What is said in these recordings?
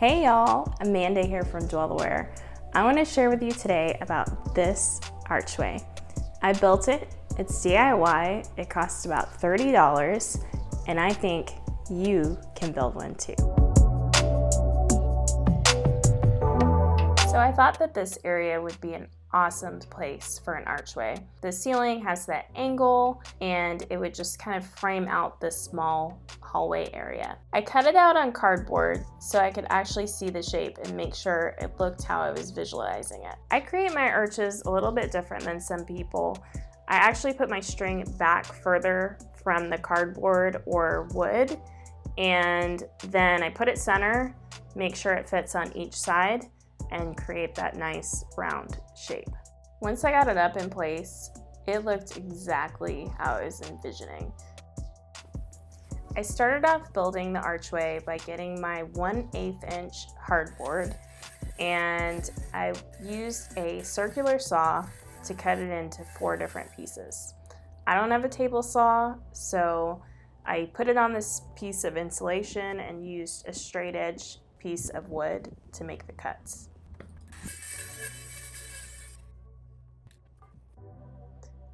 Hey y'all, Amanda here from Dwellaware. I want to share with you today about this archway. I built it, it's DIY, it costs about $30, and I think you can build one too. So I thought that this area would be an awesome place for an archway. The ceiling has that angle and it would just kind of frame out this small hallway area. I cut it out on cardboard so I could actually see the shape and make sure it looked how I was visualizing it. I create my arches a little bit different than some people. I actually put my string back further from the cardboard or wood, and then I put it center, make sure it fits on each side, and create that nice round shape. Once I got it up in place, it looked exactly how I was envisioning. I started off building the archway by getting my 1/8 inch hardboard, and I used a circular saw to cut it into 4 different pieces. I don't have a table saw, so I put it on this piece of insulation and used a straight edge piece of wood to make the cuts.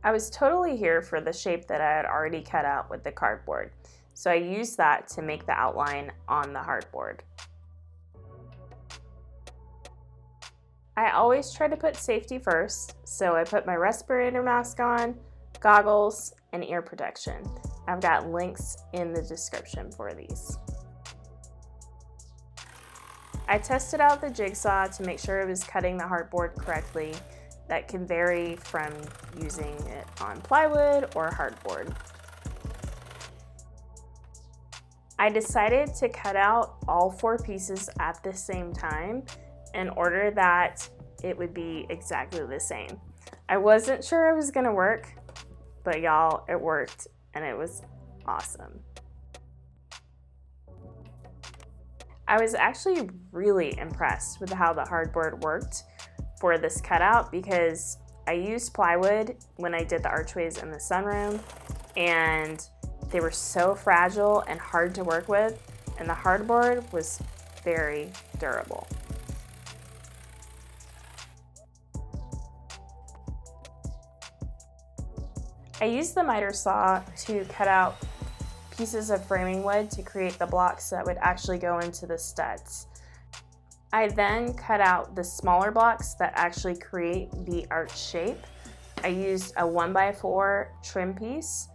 I was totally here for the shape that I had already cut out with the cardboard, so I used that to make the outline on the hardboard. I always try to put safety first, so I put my respirator mask on, goggles, and ear protection. I've got links in the description for these. I tested out the jigsaw to make sure it was cutting the hardboard correctly. That can vary from using it on plywood or hardboard. I decided to cut out all 4 pieces at the same time in order that it would be exactly the same. I wasn't sure it was gonna work, but y'all, it worked and it was awesome. I was actually really impressed with how the hardboard worked for this cutout because I used plywood when I did the archways in the sunroom, and they were so fragile and hard to work with, and the hardboard was very durable. I used the miter saw to cut out pieces of framing wood to create the blocks that would actually go into the studs. I then cut out the smaller blocks that actually create the arch shape. I used a 1x4 trim piece,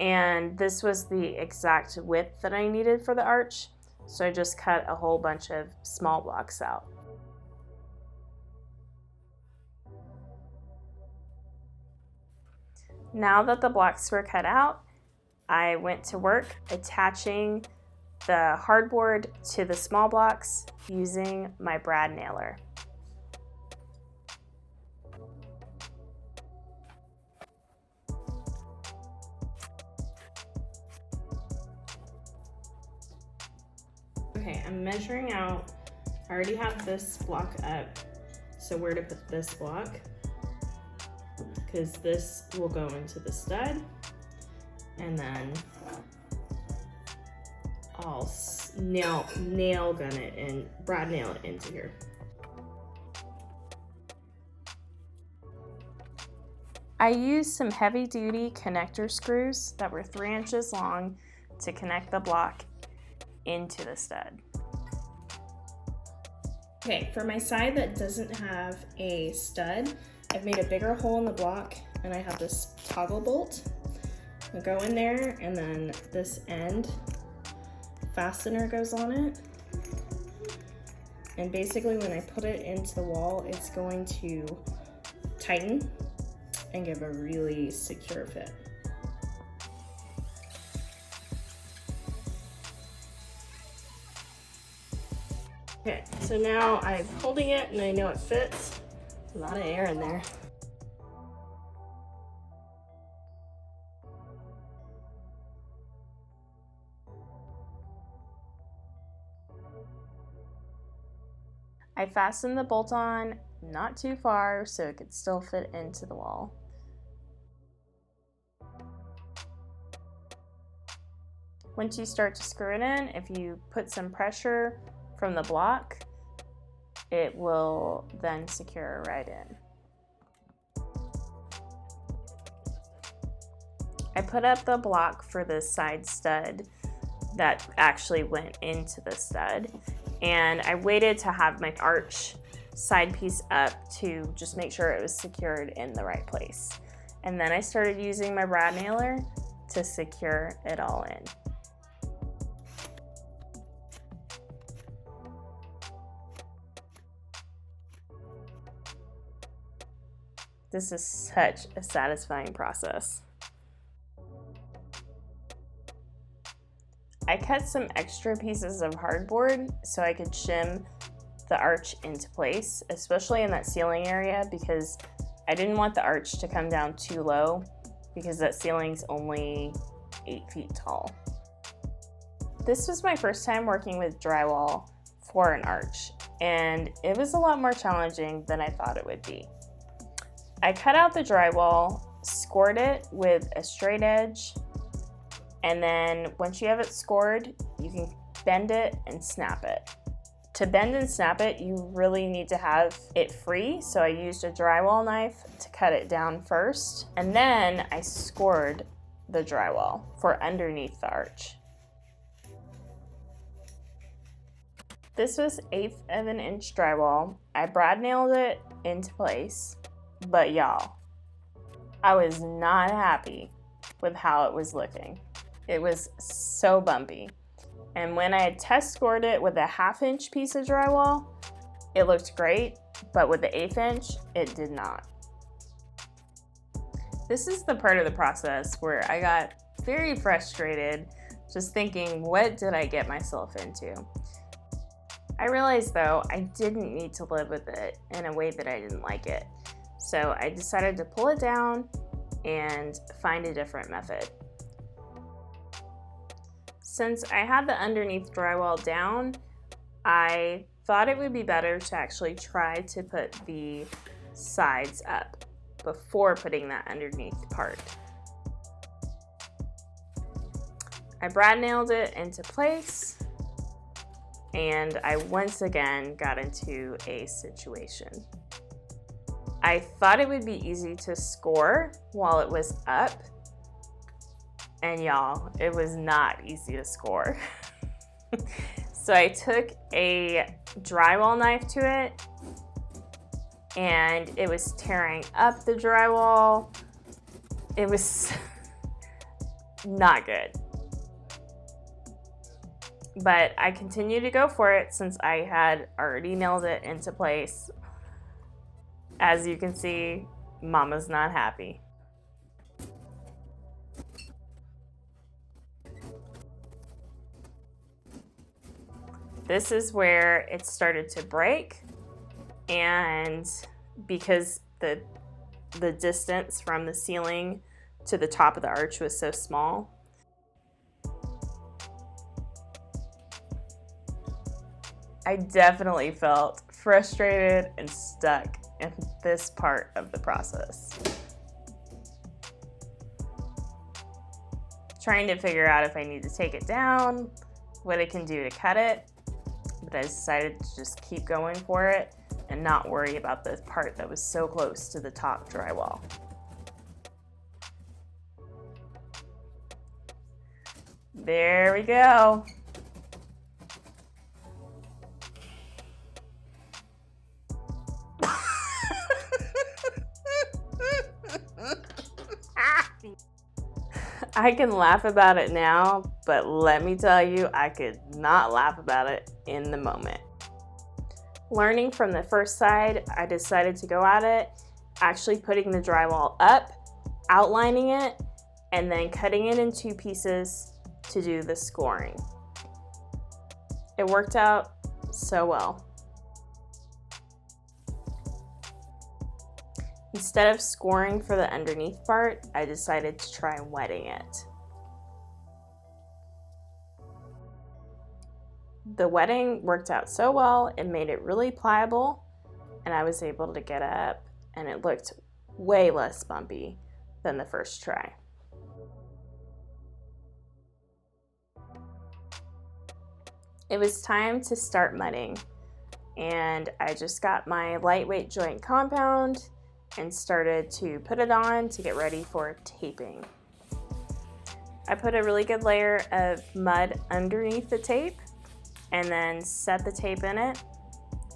and this was the exact width that I needed for the arch, so I just cut a whole bunch of small blocks out. Now that the blocks were cut out, I went to work attaching the hardboard to the small blocks using my brad nailer. Okay, I'm measuring out. I already have this block up, so where to put this block, because this will go into the stud, and then I'll nail gun it and brad nail it into here. I used some heavy duty connector screws that were 3 inches long to connect the block into the stud. Okay, for my side that doesn't have a stud, I've made a bigger hole in the block, and I have this toggle bolt. I'll go in there, and then this end fastener goes on it, and basically when I put it into the wall, it's going to tighten and give a really secure fit. Okay, so now I'm holding it and I know it fits. A lot of air in there. I fastened the bolt on not too far so it could still fit into the wall. Once you start to screw it in, if you put some pressure from the block, it will then secure right in. I put up the block for the side stud that actually went into the stud, and I waited to have my arch side piece up to just make sure it was secured in the right place. And then I started using my brad nailer to secure it all in. This is such a satisfying process. I cut some extra pieces of hardboard so I could shim the arch into place, especially in that ceiling area, because I didn't want the arch to come down too low because that ceiling's only 8 feet tall. This was my first time working with drywall for an arch, and it was a lot more challenging than I thought it would be. I cut out the drywall, scored it with a straight edge, and then once you have it scored, you can bend it and snap it. To bend and snap it, you really need to have it free, so I used a drywall knife to cut it down first, and then I scored the drywall for underneath the arch. This was 1/8 of an inch drywall. I brad nailed it into place, but y'all, I was not happy with how it was looking. It was so bumpy. And when I had test scored it with a 1/2 inch piece of drywall, it looked great, but with the 1/8 inch, it did not. This is the part of the process where I got very frustrated, just thinking, what did I get myself into? I realized though, I didn't need to live with it in a way that I didn't like it. So I decided to pull it down and find a different method. Since I had the underneath drywall down, I thought it would be better to actually try to put the sides up before putting that underneath part. I brad nailed it into place, and I once again got into a situation. I thought it would be easy to score while it was up, and y'all, it was not easy to score. So I took a drywall knife to it, and it was tearing up the drywall. It was not good. But I continued to go for it since I had already nailed it into place. As you can see, Mama's not happy. This is where it started to break, and because the distance from the ceiling to the top of the arch was so small, I definitely felt frustrated and stuck in this part of the process. Trying to figure out if I need to take it down, what I can do to cut it. But I decided to just keep going for it and not worry about the part that was so close to the top drywall. There we go. I can laugh about it now, but let me tell you, I could not laugh about it in the moment. Learning from the first side, I decided to go at it, actually putting the drywall up, outlining it, and then cutting it in 2 pieces to do the scoring. It worked out so well. Instead of scoring for the underneath part, I decided to try wetting it. The wetting worked out so well, it made it really pliable, and I was able to get it up, and it looked way less bumpy than the first try. It was time to start mudding, and I just got my lightweight joint compound and started to put it on to get ready for taping. I put a really good layer of mud underneath the tape and then set the tape in it,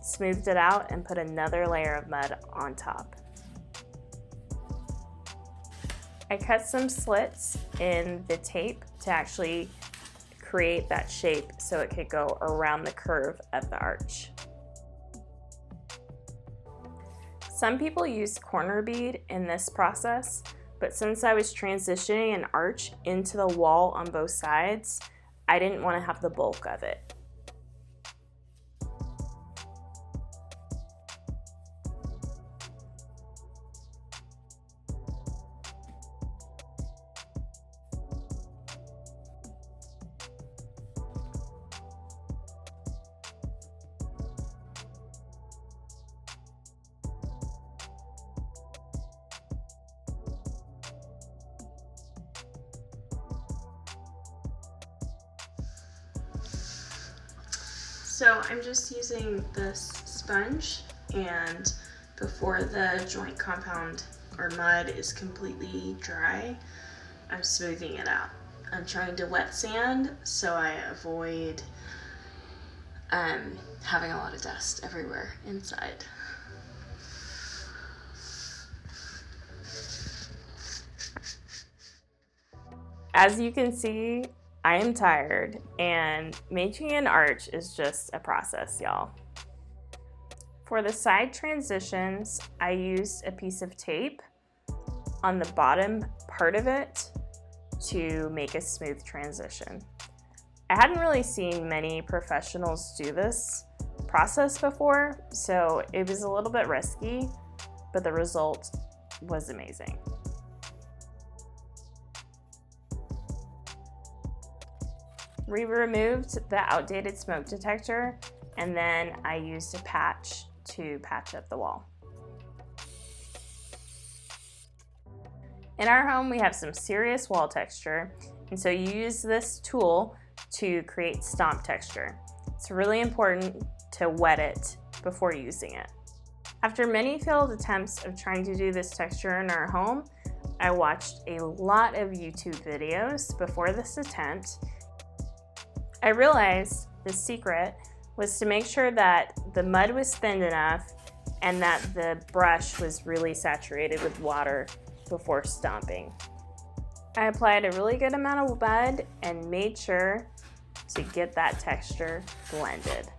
smoothed it out, and put another layer of mud on top. I cut some slits in the tape to actually create that shape so it could go around the curve of the arch. Some people use corner bead in this process, but since I was transitioning an arch into the wall on both sides, I didn't want to have the bulk of it. So I'm just using this sponge, and before the joint compound or mud is completely dry, I'm smoothing it out. I'm trying to wet sand so I avoid having a lot of dust everywhere inside. As you can see, I am tired, and making an arch is just a process, y'all. For the side transitions, I used a piece of tape on the bottom part of it to make a smooth transition. I hadn't really seen many professionals do this process before, so it was a little bit risky, but the result was amazing. We removed the outdated smoke detector, and then I used a patch to patch up the wall. In our home, we have some serious wall texture, and so you use this tool to create stomp texture. It's really important to wet it before using it. After many failed attempts of trying to do this texture in our home, I watched a lot of YouTube videos before this attempt. I realized the secret was to make sure that the mud was thin enough and that the brush was really saturated with water before stomping. I applied a really good amount of mud and made sure to get that texture blended.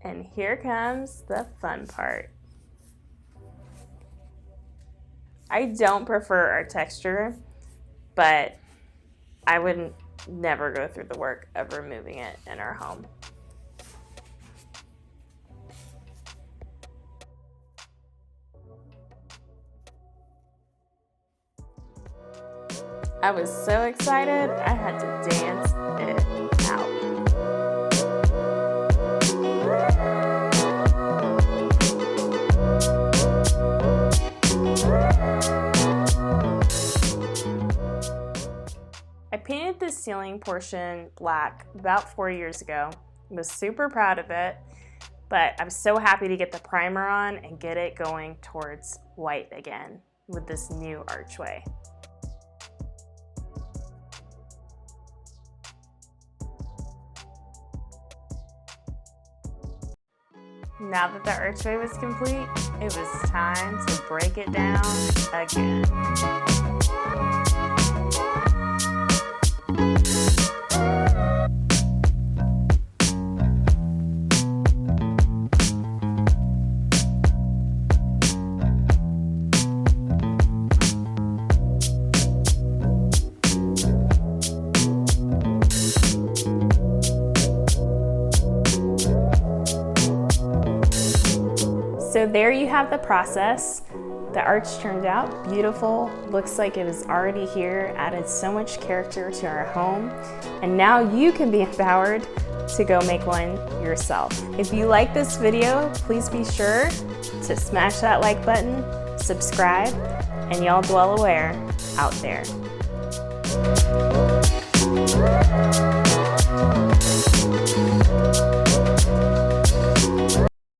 And here comes the fun part. I don't prefer our texture, but I would never go through the work of removing it in our home. I was so excited, I had to dance it out. I painted the ceiling portion black about 4 years ago. I was super proud of it, but I'm so happy to get the primer on and get it going towards white again with this new archway. Now that the archway was complete, it was time to break it down again. So there you have the process. The arch turned out beautiful, looks like it was already here, added so much character to our home, and now you can be empowered to go make one yourself. If you like this video, please be sure to smash that like button, subscribe, and y'all dwell aware out there.